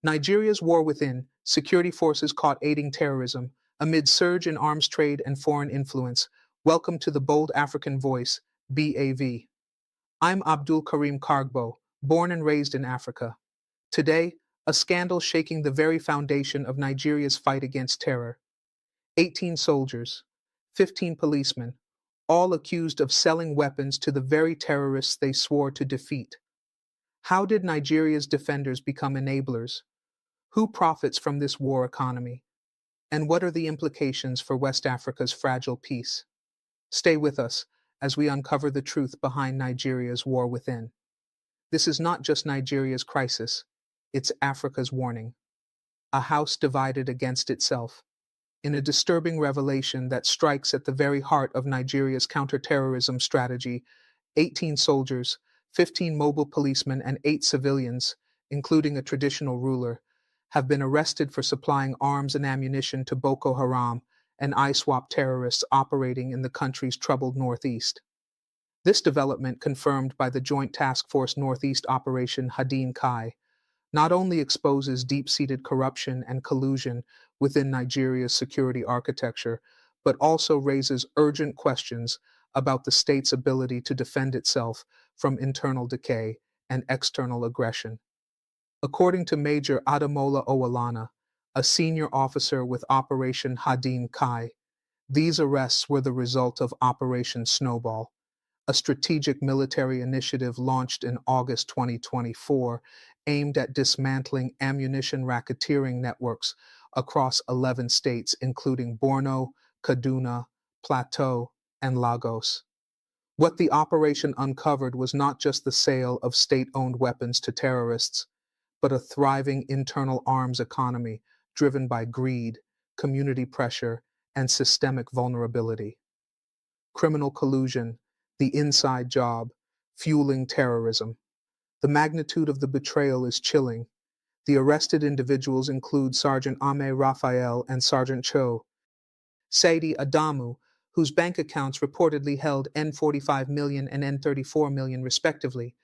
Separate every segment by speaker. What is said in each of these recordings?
Speaker 1: Nigeria's war within, security forces caught aiding terrorism, amid surge in arms trade and foreign influence. Welcome to the Bold African Voice, BAV. I'm Abdul Karim Kargbo, born and raised in Africa. Today, a scandal shaking the very foundation of Nigeria's fight against terror. 18 soldiers, 15 policemen, all accused of selling weapons to the very terrorists they swore to defeat. How did Nigeria's defenders become enablers? Who profits from this war economy? And what are the implications for West Africa's fragile peace? Stay with us as we uncover the truth behind Nigeria's war within. This is not just Nigeria's crisis, it's Africa's warning. A house divided against itself. In a disturbing revelation that strikes at the very heart of Nigeria's counterterrorism strategy, 18 soldiers, 15 mobile policemen, and 8 civilians, including a traditional ruler, have been arrested for supplying arms and ammunition to Boko Haram and ISWAP terrorists operating in the country's troubled northeast. This development, confirmed by the Joint Task Force Northeast Operation Hadin Kai, not only exposes deep-seated corruption and collusion within Nigeria's security architecture, but also raises urgent questions about the state's ability to defend itself from internal decay and external aggression. According to Major Ademola Owalana, a senior officer with Operation Hadin Kai, these arrests were the result of Operation Snowball, a strategic military initiative launched in August 2024 aimed at dismantling ammunition racketeering networks across 11 states, including Borno, Kaduna, Plateau, and Lagos. What the operation uncovered was not just the sale of state-owned weapons to terrorists, but a thriving internal arms economy driven by greed, community pressure, and systemic vulnerability. Criminal collusion, the inside job, fueling terrorism. The magnitude of the betrayal is chilling. The arrested individuals include Sergeant Ame Raphael and Sergeant Cho, Saidi Adamu, whose bank accounts reportedly held N45 million and N34 million respectively,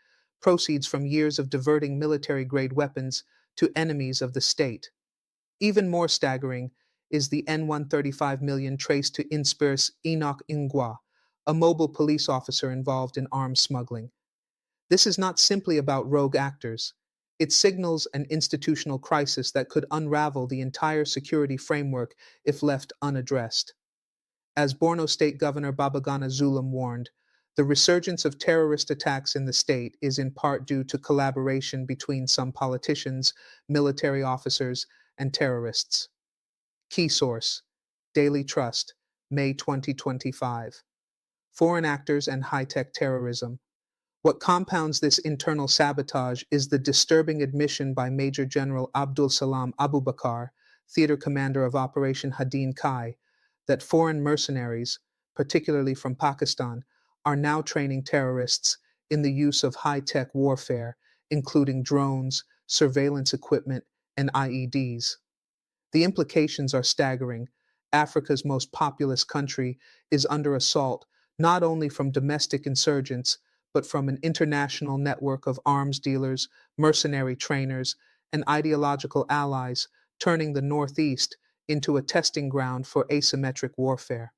Speaker 1: proceeds from years of diverting military-grade weapons to enemies of the state. Even more staggering is the N135 million traced to Inspiris Enoch Ingwa, a mobile police officer involved in arms smuggling. This is not simply about rogue actors. It signals an institutional crisis that could unravel the entire security framework if left unaddressed. As Borno State Governor Babagana Zulum warned, the resurgence of terrorist attacks in the state is in part due to collaboration between some politicians, military officers, and terrorists. Key source: Daily Trust, May 2025. Foreign actors and high-tech terrorism. What compounds this internal sabotage is the disturbing admission by Major General Abdul Salam Abubakar, theater commander of Operation Hadin Kai, that foreign mercenaries, particularly from Pakistan, are now training terrorists in the use of high-tech warfare, including drones, surveillance equipment, and IEDs. The implications are staggering. Africa's most populous country is under assault not only from domestic insurgents, but from an international network of arms dealers, mercenary trainers, and ideological allies, turning the Northeast into a testing ground for asymmetric warfare.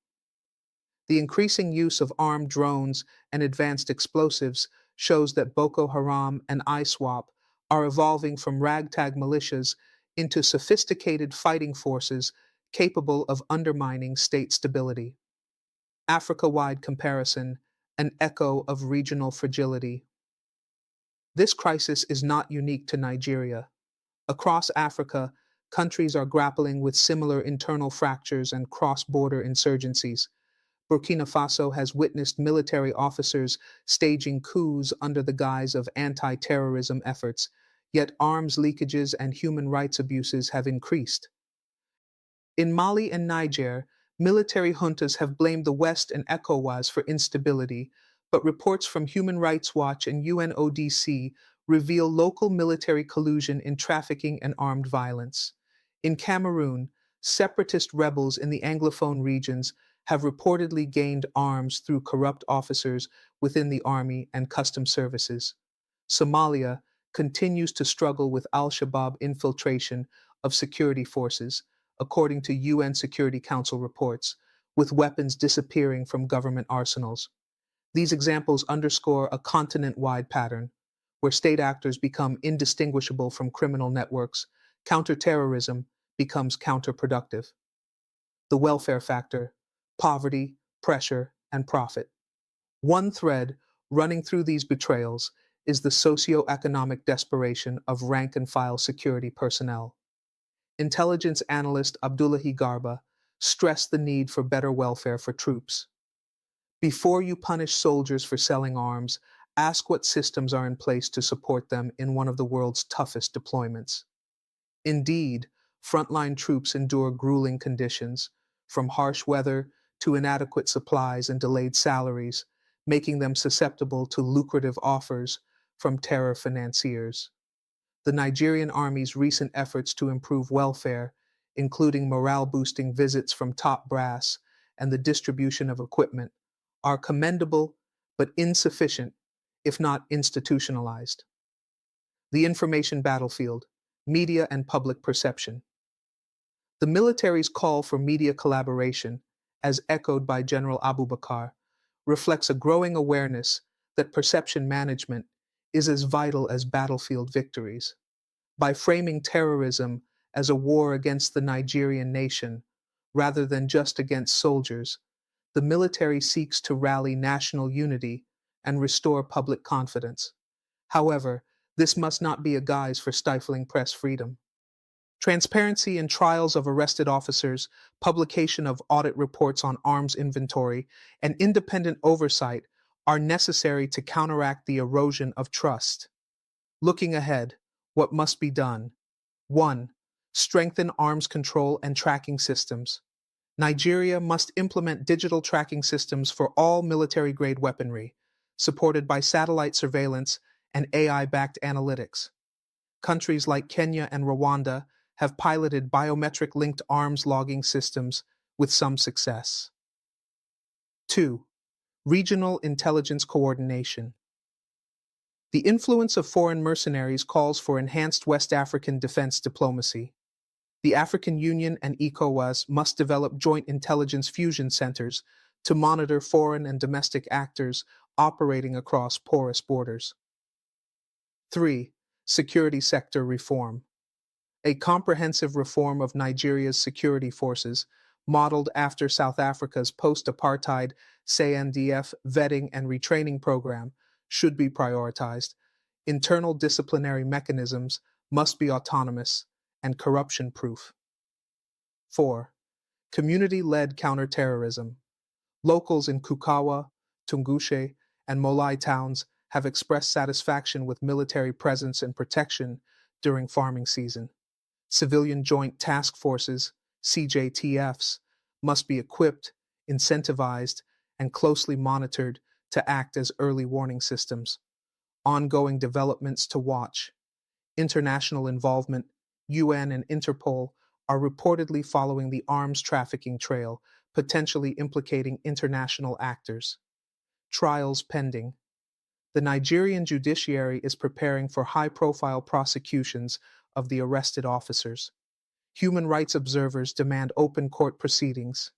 Speaker 1: The increasing use of armed drones and advanced explosives shows that Boko Haram and ISWAP are evolving from ragtag militias into sophisticated fighting forces capable of undermining state stability. Africa-wide comparison, an echo of regional fragility. This crisis is not unique to Nigeria. Across Africa, countries are grappling with similar internal fractures and cross-border insurgencies. Burkina Faso has witnessed military officers staging coups under the guise of anti-terrorism efforts, yet arms leakages and human rights abuses have increased. In Mali and Niger, military juntas have blamed the West and ECOWAS for instability, but reports from Human Rights Watch and UNODC reveal local military collusion in trafficking and armed violence. In Cameroon, separatist rebels in the Anglophone regions have reportedly gained arms through corrupt officers within the army and customs services. Somalia, continues to struggle with al-Shabaab infiltration of security forces, according to UN Security Council reports, with weapons disappearing from government arsenals. These examples underscore a continent-wide pattern where state actors become indistinguishable from criminal networks. Counterterrorism becomes counterproductive. The welfare factor, poverty, pressure, and profit. One thread running through these betrayals is the socio-economic desperation of rank-and-file security personnel. Intelligence analyst Abdullahi Garba stressed the need for better welfare for troops. Before you punish soldiers for selling arms, ask what systems are in place to support them in one of the world's toughest deployments. Indeed, frontline troops endure grueling conditions, from harsh weather to inadequate supplies and delayed salaries, making them susceptible to lucrative offers from terror financiers. The Nigerian Army's recent efforts to improve welfare, including morale-boosting visits from top brass and the distribution of equipment, are commendable but insufficient, if not institutionalized. The information battlefield, media and public perception. The military's call for media collaboration, as echoed by General Abubakar, reflects a growing awareness that perception management is as vital as battlefield victories. By framing terrorism as a war against the Nigerian nation, rather than just against soldiers, the military seeks to rally national unity and restore public confidence. However, this must not be a guise for stifling press freedom. Transparency in trials of arrested officers, publication of audit reports on arms inventory, and independent oversight are necessary to counteract the erosion of trust. Looking ahead, what must be done? 1. Strengthen arms control and tracking systems. Nigeria must implement digital tracking systems for all military-grade weaponry, supported by satellite surveillance and AI-backed analytics. Countries like Kenya and Rwanda have piloted biometric-linked arms logging systems with some success. 2. Regional intelligence coordination. The influence of foreign mercenaries calls for enhanced West African defense diplomacy. The African Union and ECOWAS must develop joint intelligence fusion centers to monitor foreign and domestic actors operating across porous borders. 3. Security sector reform. A comprehensive reform of Nigeria's security forces, modeled after South Africa's post-apartheid CNDF vetting and retraining program, should be prioritized. Internal disciplinary mechanisms must be autonomous and corruption-proof. 4. Community-led counterterrorism. Locals in Kukawa, Tungushe, and Molai towns have expressed satisfaction with military presence and protection during farming season. Civilian Joint Task Forces, CJTFs, must be equipped, incentivized, and closely monitored to act as early warning systems. Ongoing developments to watch. International involvement, UN and Interpol, are reportedly following the arms trafficking trail, potentially implicating international actors. Trials pending. The Nigerian judiciary is preparing for high-profile prosecutions of the arrested officers. Human rights observers demand open court proceedings.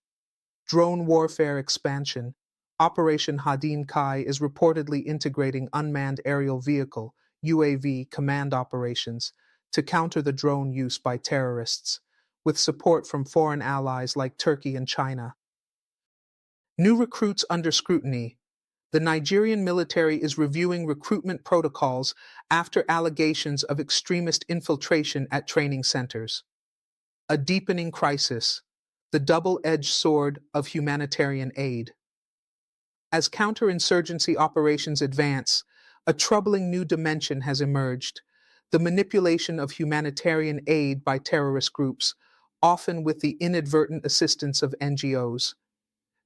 Speaker 1: Drone warfare expansion. Operation Hadin Kai is reportedly integrating unmanned aerial vehicle UAV command operations to counter the drone use by terrorists, with support from foreign allies like Turkey and China. New recruits under scrutiny. The Nigerian military is reviewing recruitment protocols after allegations of extremist infiltration at training centers. A deepening crisis, the double-edged sword of humanitarian aid. As counterinsurgency operations advance, a troubling new dimension has emerged: the manipulation of humanitarian aid by terrorist groups, often with the inadvertent assistance of NGOs.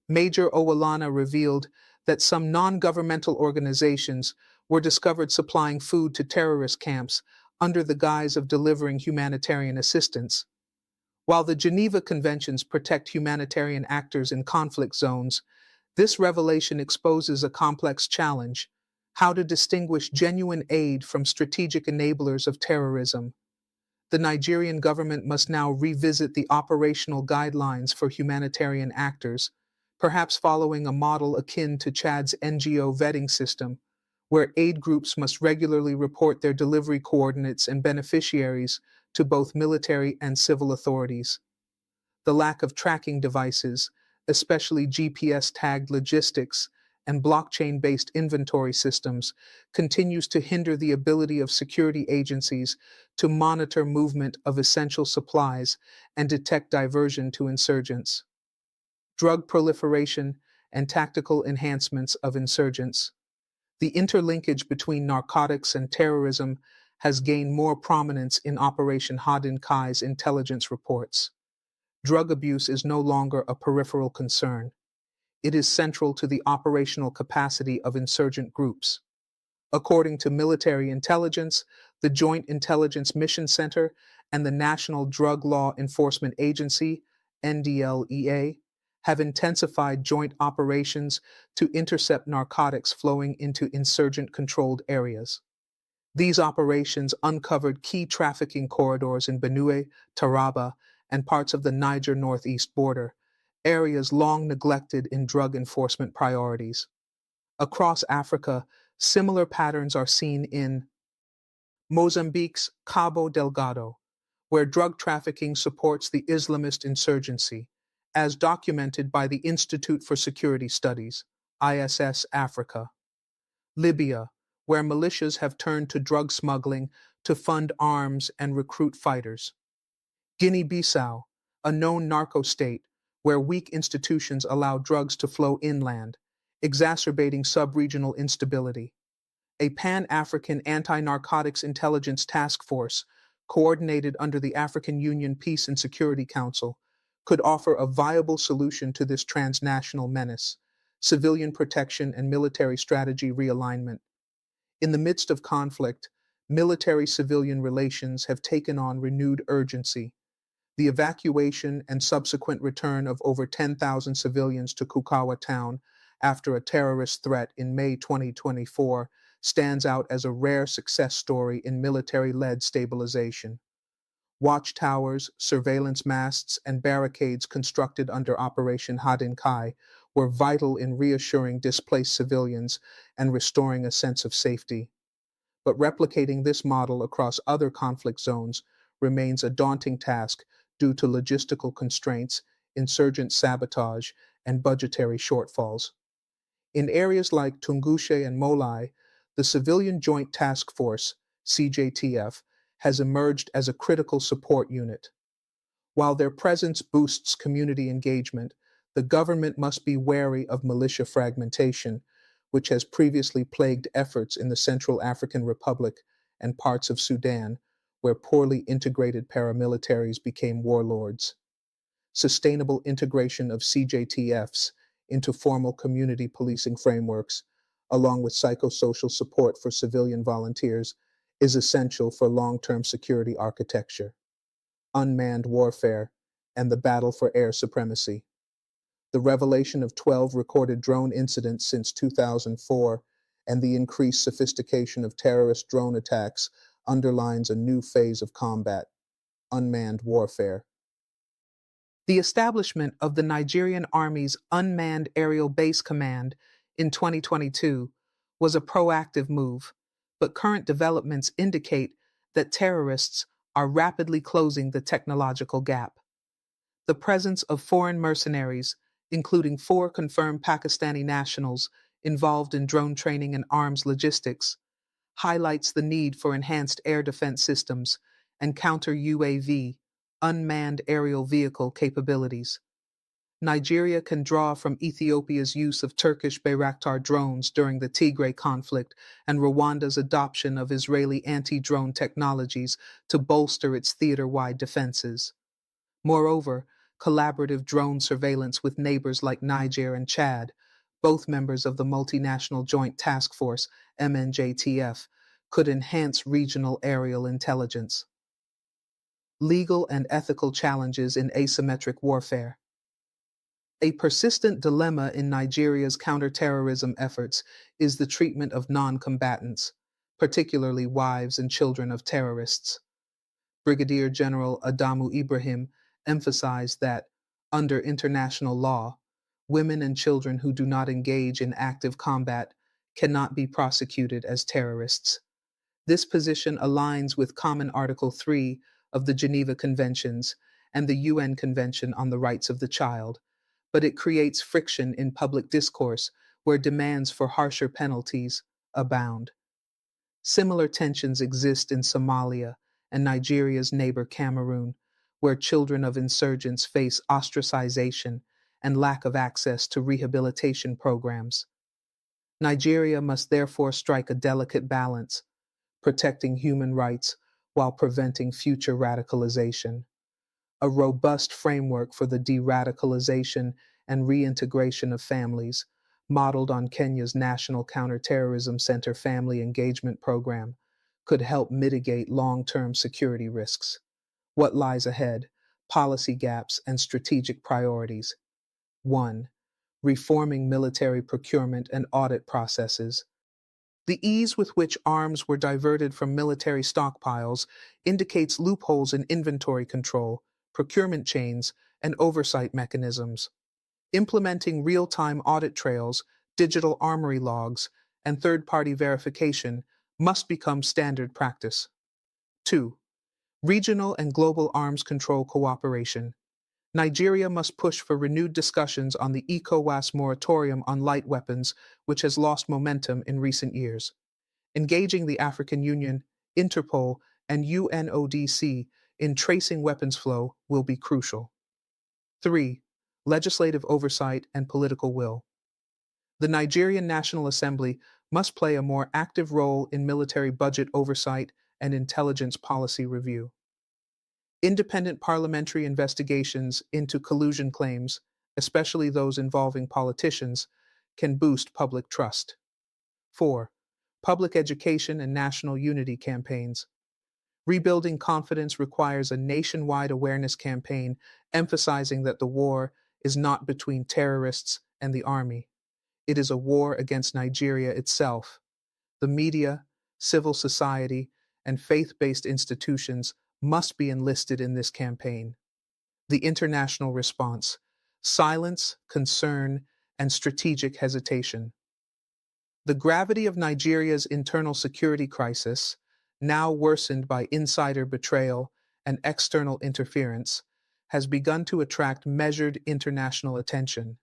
Speaker 1: Major Owalana revealed that some non-governmental organizations were discovered supplying food to terrorist camps under the guise of delivering humanitarian assistance. While the Geneva Conventions protect humanitarian actors in conflict zones, this revelation exposes a complex challenge: How to distinguish genuine aid from strategic enablers of terrorism. The Nigerian government must now revisit the operational guidelines for humanitarian actors, perhaps following a model akin to Chad's NGO vetting system, where aid groups must regularly report their delivery coordinates and beneficiaries to both military and civil authorities. The lack of tracking devices, especially GPS tagged logistics and blockchain based inventory systems, continues to hinder the ability of security agencies to monitor movement of essential supplies and detect diversion to insurgents. Drug proliferation and tactical enhancements of insurgents. The interlinkage between narcotics and terrorism has gained more prominence in Operation Hadin Kai's intelligence reports. Drug abuse is no longer a peripheral concern. It is central to the operational capacity of insurgent groups. According to military intelligence, the Joint Intelligence Mission Center and the National Drug Law Enforcement Agency, NDLEA, have intensified joint operations to intercept narcotics flowing into insurgent controlled areas. These operations uncovered key trafficking corridors in Benue, Taraba, and parts of the Niger northeast border, areas long neglected in drug enforcement priorities. Across Africa, similar patterns are seen in Mozambique's Cabo Delgado, where drug trafficking supports the Islamist insurgency, as documented by the Institute for Security Studies, ISS Africa. Libya, where militias have turned to drug smuggling to fund arms and recruit fighters. Guinea-Bissau, a known narco-state where weak institutions allow drugs to flow inland, exacerbating sub-regional instability. A Pan-African anti-narcotics intelligence task force, coordinated under the African Union Peace and Security Council, could offer a viable solution to this transnational menace: civilian protection and military strategy realignment. In the midst of conflict, military-civilian relations have taken on renewed urgency. The evacuation and subsequent return of over 10,000 civilians to Kukawa town after a terrorist threat in May 2024 stands out as a rare success story in military-led stabilization. Watchtowers, surveillance masts, and barricades constructed under Operation Hadin Kai were vital in reassuring displaced civilians and restoring a sense of safety. But replicating this model across other conflict zones remains a daunting task due to logistical constraints, insurgent sabotage, and budgetary shortfalls. In areas like Tungushe and Molai, the Civilian Joint Task Force, CJTF, has emerged as a critical support unit. While their presence boosts community engagement, the government must be wary of militia fragmentation, which has previously plagued efforts in the Central African Republic and parts of Sudan, where poorly integrated paramilitaries became warlords. Sustainable integration of CJTFs into formal community policing frameworks, along with psychosocial support for civilian volunteers, is essential for long-term security architecture. Unmanned warfare and the battle for air supremacy. The revelation of 12 recorded drone incidents since 2004 and the increased sophistication of terrorist drone attacks underlines a new phase of combat: unmanned warfare. The establishment of the Nigerian Army's Unmanned Aerial Base Command in 2022 was a proactive move, but current developments indicate that terrorists are rapidly closing the technological gap. The presence of foreign mercenaries, including 4 confirmed Pakistani nationals involved in drone training and arms logistics, highlights the need for enhanced air defense systems and counter UAV, unmanned aerial vehicle capabilities. Nigeria can draw from Ethiopia's use of Turkish Bayraktar drones during the Tigray conflict and Rwanda's adoption of Israeli anti-drone technologies to bolster its theater-wide defenses. Moreover, collaborative drone surveillance with neighbors like Niger and Chad, both members of the Multinational Joint Task Force, MNJTF, could enhance regional aerial intelligence. Legal and ethical challenges in asymmetric warfare. A persistent dilemma in Nigeria's counterterrorism efforts is the treatment of non-combatants, particularly wives and children of terrorists. Brigadier General Adamu Ibrahim emphasized that, under international law, women and children who do not engage in active combat cannot be prosecuted as terrorists. This position aligns with Common Article 3 of the Geneva Conventions and the UN Convention on the Rights of the Child, but it creates friction in public discourse where demands for harsher penalties abound. Similar tensions exist in Somalia and Nigeria's neighbor Cameroon, where children of insurgents face ostracization and lack of access to rehabilitation programs. Nigeria must therefore strike a delicate balance, protecting human rights while preventing future radicalization. A robust framework for the de radicalization and reintegration of families, modeled on Kenya's National Counterterrorism Center Family Engagement Program, could help mitigate long term security risks. What lies ahead? Policy gaps and strategic priorities. 1. Reforming military procurement and audit processes. The ease with which arms were diverted from military stockpiles indicates loopholes in inventory control, procurement chains, and oversight mechanisms. Implementing real-time audit trails, digital armory logs, and third-party verification must become standard practice. 2. Regional and global arms control cooperation. Nigeria must push for renewed discussions on the ECOWAS moratorium on light weapons, which has lost momentum in recent years. Engaging the African Union, Interpol, and UNODC in tracing weapons flow will be crucial. 3. Legislative oversight and political will. The Nigerian National Assembly must play a more active role in military budget oversight and intelligence policy review. Independent parliamentary investigations into collusion claims, especially those involving politicians, can boost public trust. 4. Public education and national unity campaigns. Rebuilding confidence requires a nationwide awareness campaign emphasizing that the war is not between terrorists and the army. It is a war against Nigeria itself. The media, civil society, and faith-based institutions must be enlisted in this campaign. The international response: silence, concern, and strategic hesitation. The gravity of Nigeria's internal security crisis, now worsened by insider betrayal and external interference, has begun to attract measured international attention.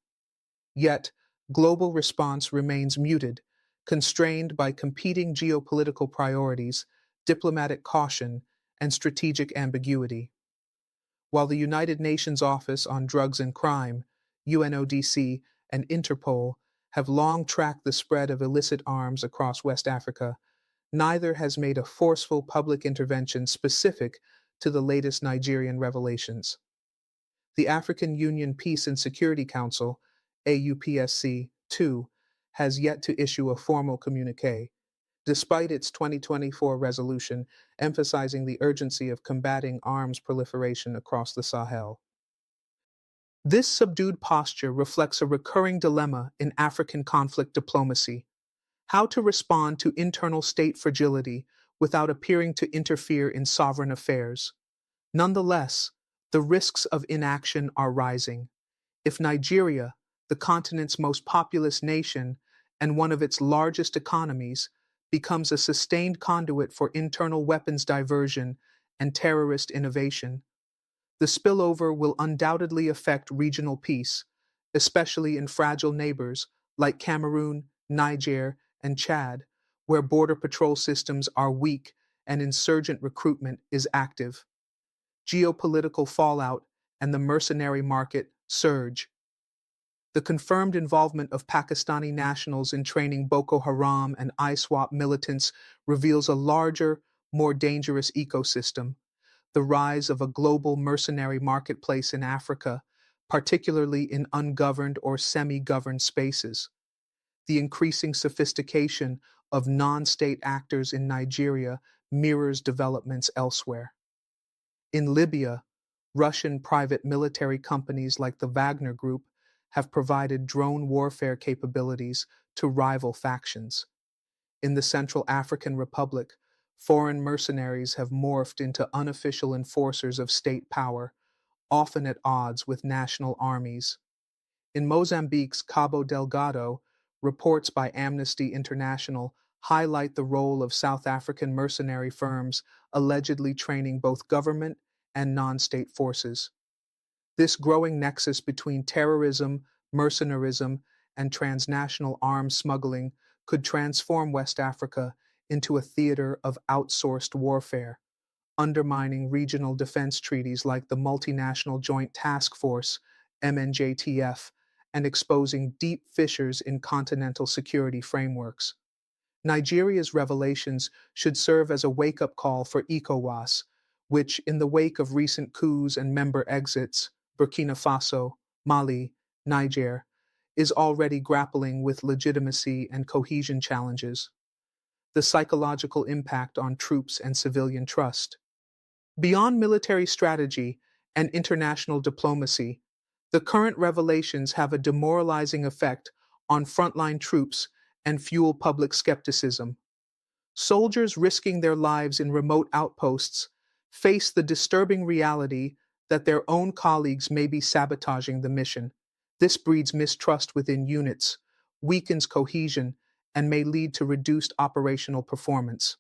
Speaker 1: Yet, global response remains muted, constrained by competing geopolitical priorities, diplomatic caution, and strategic ambiguity. While the United Nations Office on Drugs and Crime, UNODC, and Interpol have long tracked the spread of illicit arms across West Africa, neither has made a forceful public intervention specific to the latest Nigerian revelations. The African Union Peace and Security Council, AUPSC, too, has yet to issue a formal communique, despite its 2024 resolution emphasizing the urgency of combating arms proliferation across the Sahel. This subdued posture reflects a recurring dilemma in African conflict diplomacy: how to respond to internal state fragility without appearing to interfere in sovereign affairs. Nonetheless, the risks of inaction are rising. If Nigeria, the continent's most populous nation and one of its largest economies, becomes a sustained conduit for internal weapons diversion and terrorist innovation, the spillover will undoubtedly affect regional peace, especially in fragile neighbors like Cameroon, Niger, and Chad, where border patrol systems are weak and insurgent recruitment is active. Geopolitical fallout and the mercenary market surge. The confirmed involvement of Pakistani nationals in training Boko Haram and ISWAP militants reveals a larger, more dangerous ecosystem: the rise of a global mercenary marketplace in Africa, particularly in ungoverned or semi-governed spaces. The increasing sophistication of non-state actors in Nigeria mirrors developments elsewhere. In Libya, Russian private military companies like the Wagner Group have provided drone warfare capabilities to rival factions. In the Central African Republic, foreign mercenaries have morphed into unofficial enforcers of state power, often at odds with national armies. In Mozambique's Cabo Delgado, reports by Amnesty International highlight the role of South African mercenary firms allegedly training both government and non state forces. This growing nexus between terrorism, mercenarism, and transnational arms smuggling could transform West Africa into a theater of outsourced warfare, undermining regional defense treaties like the Multinational Joint Task Force, MNJTF, and exposing deep fissures in continental security frameworks. Nigeria's revelations should serve as a wake up call for ECOWAS, which, in the wake of recent coups and member exits, Burkina Faso, Mali, Niger, is already grappling with legitimacy and cohesion challenges. The psychological impact on troops and civilian trust. Beyond military strategy and international diplomacy, the current revelations have a demoralizing effect on frontline troops and fuel public skepticism. Soldiers risking their lives in remote outposts face the disturbing reality that their own colleagues may be sabotaging the mission. This breeds mistrust within units, weakens cohesion, and may lead to reduced operational performance.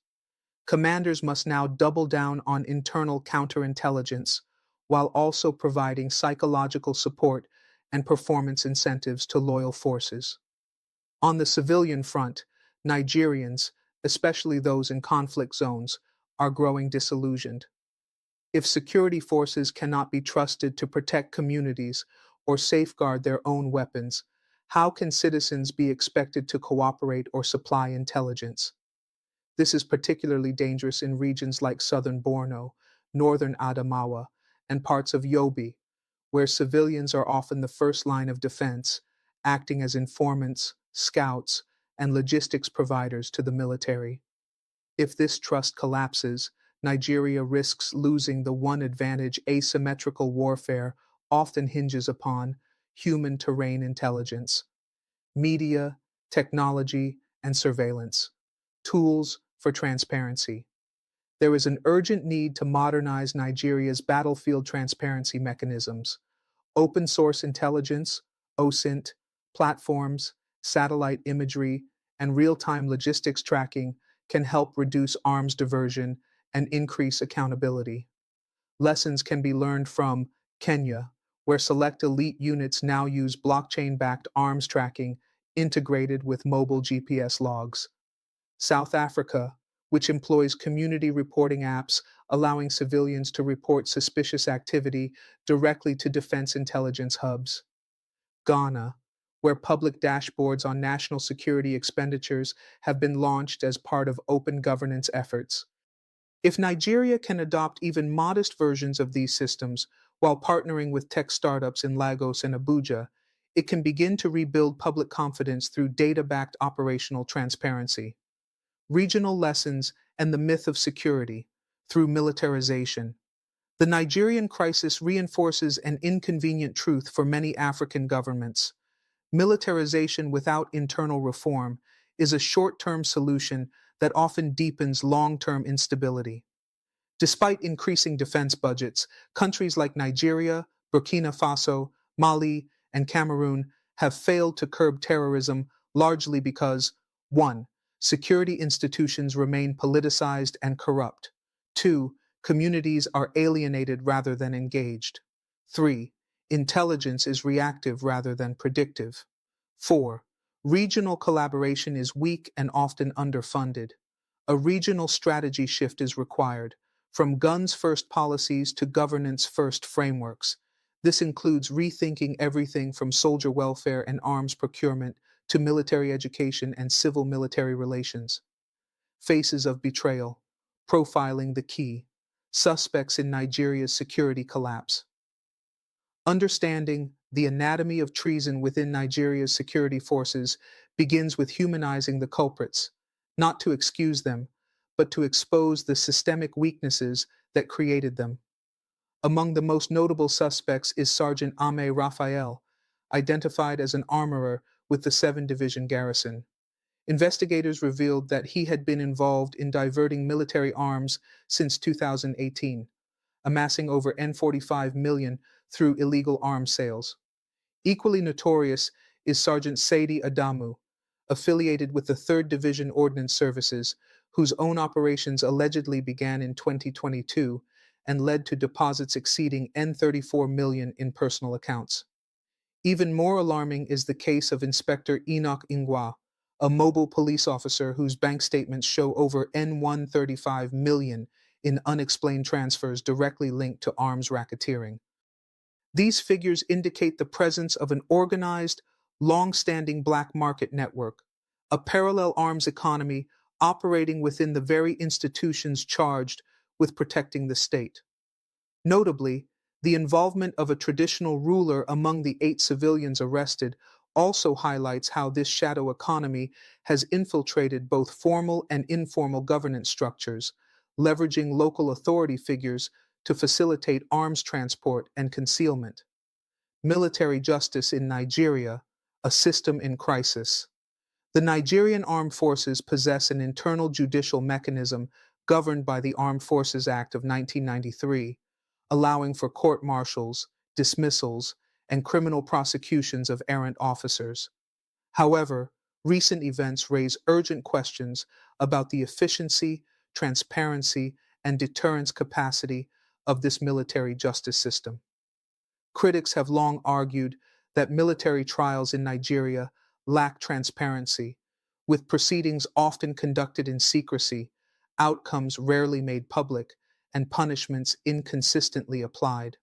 Speaker 1: Commanders must now double down on internal counterintelligence while also providing psychological support and performance incentives to loyal forces. On the civilian front, Nigerians, especially those in conflict zones, are growing disillusioned. If security forces cannot be trusted to protect communities or safeguard their own weapons, how can citizens be expected to cooperate or supply intelligence? This is particularly dangerous in regions like southern Borno, northern Adamawa, and parts of Yobe, where civilians are often the first line of defense, acting as informants, scouts, and logistics providers to the military. If this trust collapses, Nigeria risks losing the one advantage asymmetrical warfare often hinges upon: human terrain intelligence. Media, technology, and surveillance. Tools for transparency. There is an urgent need to modernize Nigeria's battlefield transparency mechanisms. Open source intelligence, OSINT, platforms, satellite imagery, and real time logistics tracking can help reduce arms diversion and increase accountability. Lessons can be learned from Kenya, where select elite units now use blockchain backed arms tracking integrated with mobile GPS logs. South Africa, which employs community reporting apps allowing civilians to report suspicious activity directly to defense intelligence hubs. Ghana, where public dashboards on national security expenditures have been launched as part of open governance efforts. If Nigeria can adopt even modest versions of these systems while partnering with tech startups in Lagos and Abuja, it can begin to rebuild public confidence through data backed operational transparency. Regional lessons and the myth of security through militarization. The Nigerian crisis reinforces an inconvenient truth for many African governments. Militarization without internal reform is a short-term solution that often deepens long-term instability. Despite increasing defense budgets, countries like Nigeria, Burkina Faso, Mali, and Cameroon have failed to curb terrorism largely because: 1. Security institutions remain politicized and corrupt. 2. Communities are alienated rather than engaged. 3. Intelligence is reactive rather than predictive. 4. Regional collaboration is weak and often underfunded. A regional strategy shift is required, from guns first policies to governance first frameworks. This includes rethinking everything from soldier welfare and arms procurement to military education and civil military relations. Faces of betrayal, profiling the key, suspects in Nigeria's security collapse. Understanding the anatomy of treason within Nigeria's security forces begins with humanizing the culprits, not to excuse them, but to expose the systemic weaknesses that created them. Among the most notable suspects is Sergeant Ame Raphael, identified as an armorer with the 7 Division garrison. Investigators revealed that he had been involved in diverting military arms since 2018, amassing over N45 million through illegal arms sales. Equally notorious is Sergeant Sadie Adamu, affiliated with the 3rd Division Ordnance Services, whose own operations allegedly began in 2022 and led to deposits exceeding N34 million in personal accounts. Even more alarming is the case of Inspector Enoch Ingwa, a mobile police officer whose bank statements show over N135 million in unexplained transfers directly linked to arms racketeering. These figures indicate the presence of an organized, long-standing black market network, a parallel arms economy operating within the very institutions charged with protecting the state. Notably, the involvement of a traditional ruler among the 8 civilians arrested also highlights how this shadow economy has infiltrated both formal and informal governance structures, leveraging local authority figures to facilitate arms transport and concealment. Military justice in Nigeria, a system in crisis. The Nigerian armed forces possess an internal judicial mechanism governed by the Armed Forces Act of 1993, allowing for court-martials, dismissals, and criminal prosecutions of errant officers. However, recent events raise urgent questions about the efficiency, transparency, and deterrence capacity of this military justice system. Critics have long argued that military trials in Nigeria lack transparency, with proceedings often conducted in secrecy, outcomes rarely made public, and punishments inconsistently applied.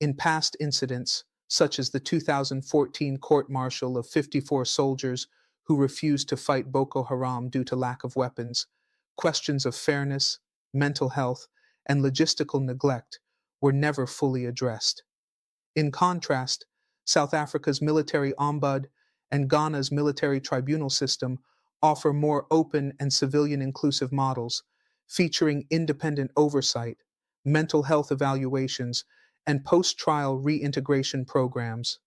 Speaker 1: In past incidents, such as the 2014 court-martial of 54 soldiers who refused to fight Boko Haram due to lack of weapons, questions of fairness, mental health, and logistical neglect were never fully addressed. In contrast, South Africa's military ombud and Ghana's military tribunal system offer more open and civilian-inclusive models, featuring independent oversight, mental health evaluations, and post-trial reintegration programs.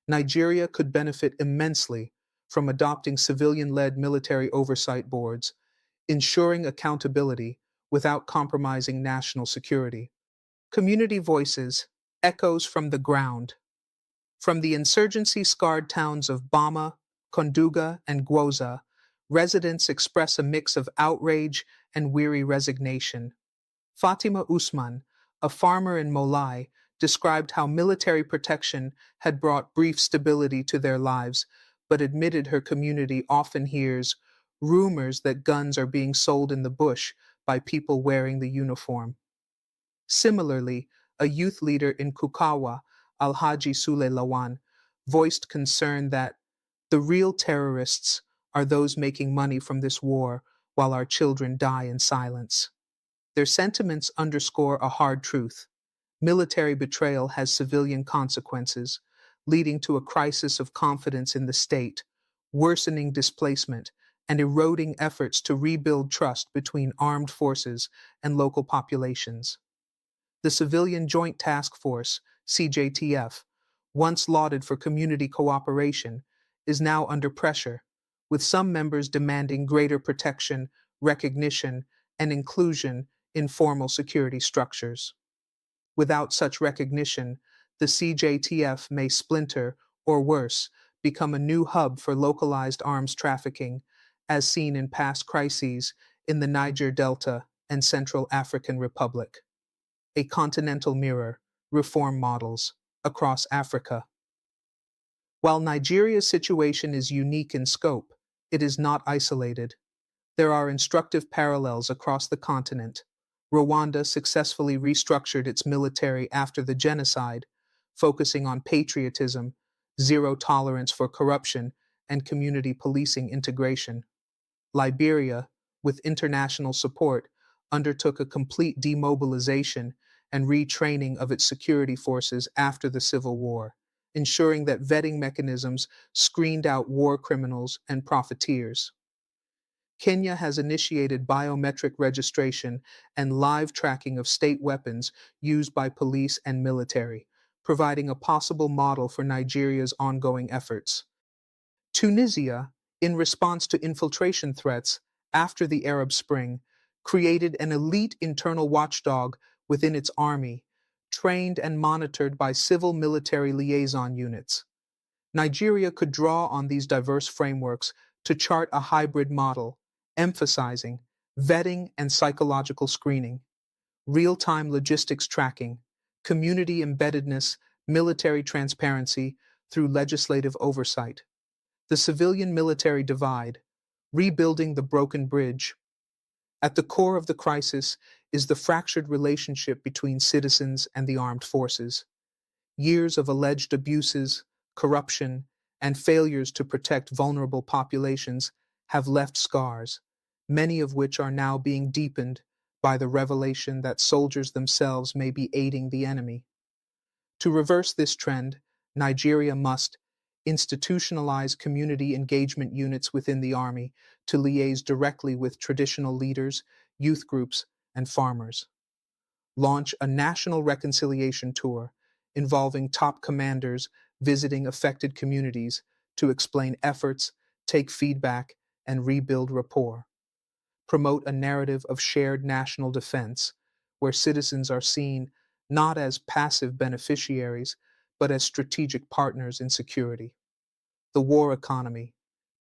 Speaker 1: Nigeria could benefit immensely from adopting civilian-led military oversight boards, ensuring accountability without compromising national security. Community voices, echoes from the ground. From the insurgency-scarred towns of Bama, Konduga, and Gwoza, residents express a mix of outrage and weary resignation. Fatima Usman, a farmer in Molai, described how military protection had brought brief stability to their lives, but admitted her community often hears rumors that guns are being sold in the bush by people wearing the uniform. Similarly, a youth leader in Kukawa, Alhaji Sule Lawan, voiced concern that the real terrorists are those making money from this war while our children die in silence. Their sentiments underscore a hard truth. Military betrayal has civilian consequences, leading to a crisis of confidence in the state, worsening displacement, and eroding efforts to rebuild trust between armed forces and local populations. The Civilian Joint Task Force, CJTF, once lauded for community cooperation, is now under pressure, with some members demanding greater protection, recognition, and inclusion in formal security structures. Without such recognition, the CJTF may splinter, or worse, become a new hub for localized arms trafficking, as seen in past crises in the Niger Delta and Central African Republic. A continental mirror, reform models, across Africa. While Nigeria's situation is unique in scope, it is not isolated. There are instructive parallels across the continent. Rwanda successfully restructured its military after the genocide, focusing on patriotism, zero tolerance for corruption, and community policing integration. Liberia, with international support, undertook a complete demobilization and retraining of its security forces after the Civil War, ensuring that vetting mechanisms screened out war criminals and profiteers. Kenya has initiated biometric registration and live tracking of state weapons used by police and military, providing a possible model for Nigeria's ongoing efforts. Tunisia, in response to infiltration threats after the Arab Spring, created an elite internal watchdog within its army, trained and monitored by civil military liaison units. Nigeria could draw on these diverse frameworks to chart a hybrid model, emphasizing vetting and psychological screening, real-time logistics tracking, community embeddedness, military transparency through legislative oversight. The civilian-military divide, rebuilding the broken bridge. At the core of the crisis is the fractured relationship between citizens and the armed forces. Years of alleged abuses, corruption, and failures to protect vulnerable populations have left scars, many of which are now being deepened by the revelation that soldiers themselves may be aiding the enemy. To reverse this trend, Nigeria must institutionalize community engagement units within the army to liaise directly with traditional leaders, youth groups, and farmers. Launch a national reconciliation tour involving top commanders visiting affected communities to explain efforts, take feedback, and rebuild rapport. Promote a narrative of shared national defense, where citizens are seen not as passive beneficiaries, but as strategic partners in security. The war economy,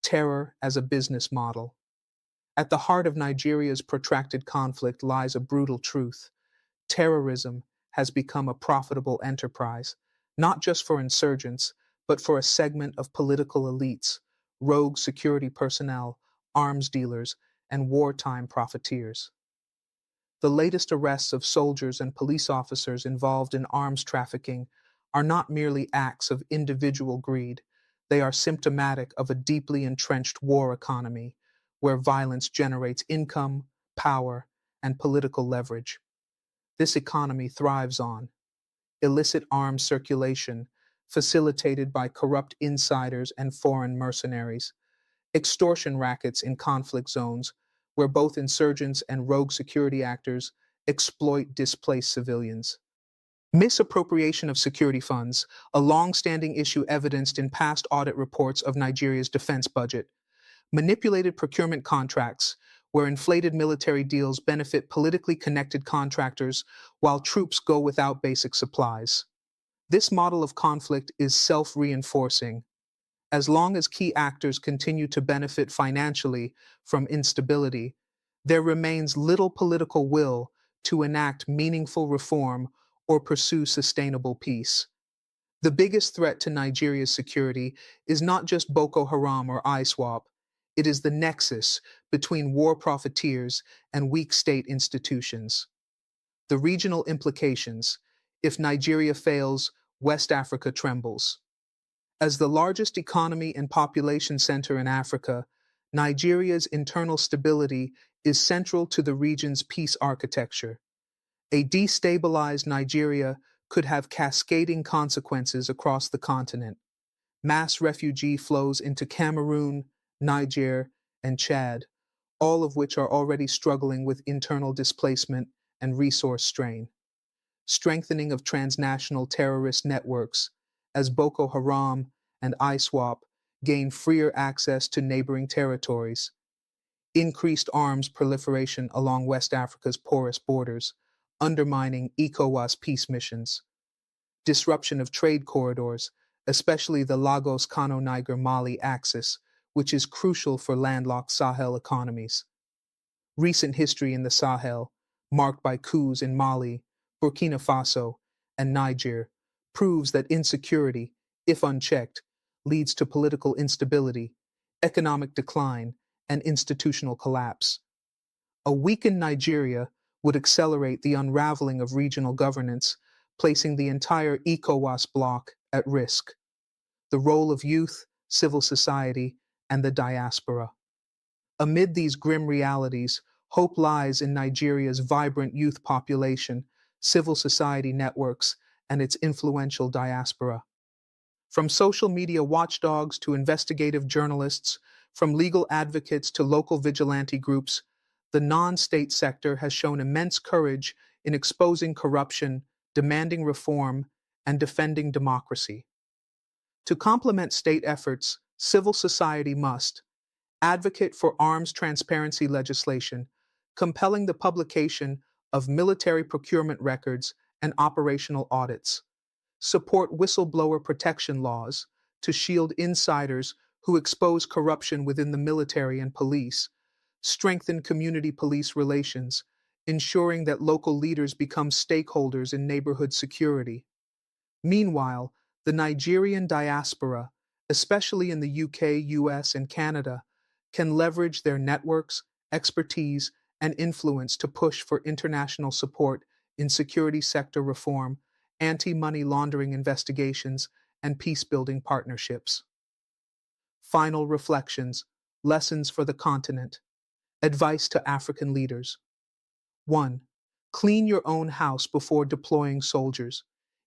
Speaker 1: terror as a business model. At the heart of Nigeria's protracted conflict lies a brutal truth. Terrorism has become a profitable enterprise, not just for insurgents, but for a segment of political elites, rogue security personnel, arms dealers, and wartime profiteers. The latest arrests of soldiers and police officers involved in arms trafficking are not merely acts of individual greed, they are symptomatic of a deeply entrenched war economy where violence generates income, power, and political leverage. This economy thrives on illicit arms circulation, facilitated by corrupt insiders and foreign mercenaries, extortion rackets in conflict zones, where both insurgents and rogue security actors exploit displaced civilians. Misappropriation of security funds, a long-standing issue evidenced in past audit reports of Nigeria's defense budget. Manipulated procurement contracts, where inflated military deals benefit politically connected contractors while troops go without basic supplies. This model of conflict is self-reinforcing. As long as key actors continue to benefit financially from instability, there remains little political will to enact meaningful reform or pursue sustainable peace. The biggest threat to Nigeria's security is not just Boko Haram or ISWAP, it is the nexus between war profiteers and weak state institutions. The regional implications: if Nigeria fails, West Africa trembles. As the largest economy and population center in Africa, Nigeria's internal stability is central to the region's peace architecture. A destabilized Nigeria could have cascading consequences across the continent. Mass refugee flows into Cameroon, Niger, and Chad, all of which are already struggling with internal displacement and resource strain. Strengthening of transnational terrorist networks, as Boko Haram and ISWAP gain freer access to neighboring territories. Increased arms proliferation along West Africa's porous borders, undermining ECOWAS peace missions. Disruption of trade corridors, especially the Lagos-Kano-Niger-Mali axis, which is crucial for landlocked Sahel economies. Recent history in the Sahel, marked by coups in Mali, Burkina Faso, and Niger, proves that insecurity, if unchecked, leads to political instability, economic decline, and institutional collapse. A weakened Nigeria would accelerate the unraveling of regional governance, placing the entire ECOWAS bloc at risk. The role of youth, civil society, and the diaspora. Amid these grim realities, hope lies in Nigeria's vibrant youth population, civil society networks, and its influential diaspora. From social media watchdogs to investigative journalists, from legal advocates to local vigilante groups, the non-state sector has shown immense courage in exposing corruption, demanding reform, and defending democracy. To complement state efforts, civil society must advocate for arms transparency legislation, compelling the publication of military procurement records and operational audits, support whistleblower protection laws to shield insiders who expose corruption within the military and police, strengthen community police relations, ensuring that local leaders become stakeholders in neighborhood security. Meanwhile, the Nigerian diaspora, especially in the UK, US, and Canada, can leverage their networks, expertise, and influence to push for international support in security sector reform, anti-money laundering investigations, and peace-building partnerships. Final reflections, lessons for the continent, advice to African leaders. 1. Clean your own house before deploying soldiers.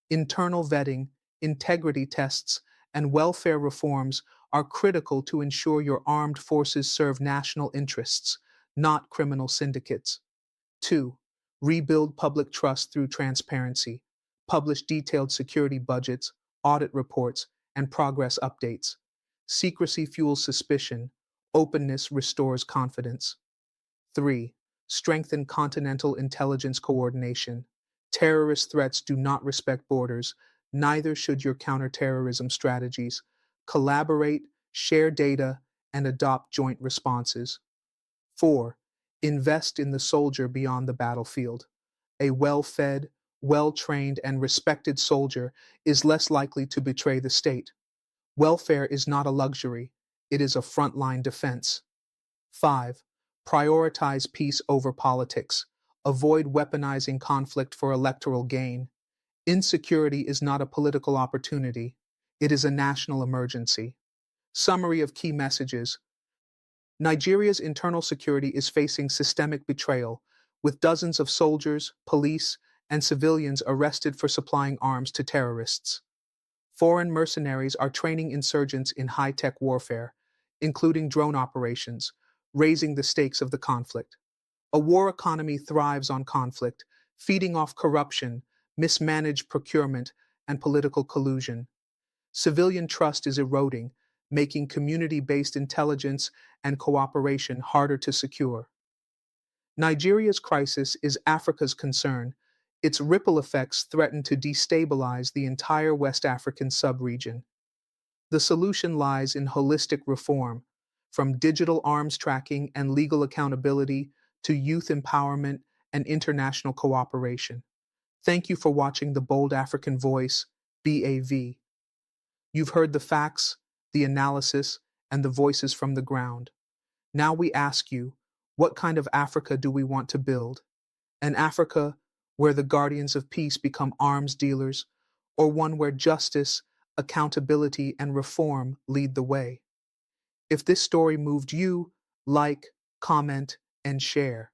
Speaker 1: Internal vetting, integrity tests, and welfare reforms are critical to ensure your armed forces serve national interests, not criminal syndicates. 2. Rebuild public trust through transparency. Publish detailed security budgets, audit reports, and progress updates. Secrecy fuels suspicion. Openness restores confidence. 3. Strengthen continental intelligence coordination. Terrorist threats do not respect borders, neither should your counterterrorism strategies. Collaborate, share data, and adopt joint responses. 4. Invest in the soldier beyond the battlefield. A well-fed, well-trained, and respected soldier is less likely to betray the state. Welfare is not a luxury, it is a frontline defense. 5. Prioritize peace over politics. Avoid weaponizing conflict for electoral gain. Insecurity is not a political opportunity, it is a national emergency. Summary of key messages. Nigeria's internal security is facing systemic betrayal, with dozens of soldiers, police, and civilians arrested for supplying arms to terrorists. Foreign mercenaries are training insurgents in high-tech warfare, including drone operations, raising the stakes of the conflict. A war economy thrives on conflict, feeding off corruption, mismanaged procurement, and political collusion. Civilian trust is eroding, making community-based intelligence and cooperation harder to secure. Nigeria's crisis is Africa's concern. Its ripple effects threaten to destabilize the entire West African sub-region. The solution lies in holistic reform, from digital arms tracking and legal accountability to youth empowerment and international cooperation. Thank you for watching The Bold African Voice, BAV. You've heard the facts, the analysis, and the voices from the ground. Now we ask you, what kind of Africa do we want to build? An Africa where the guardians of peace become arms dealers, or one where justice, accountability, and reform lead the way? If this story moved you, like, comment, and share.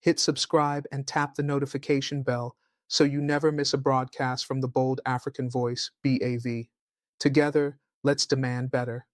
Speaker 1: Hit subscribe and tap the notification bell so you never miss a broadcast from the Bold African Voice, BAV. Together, let's demand better.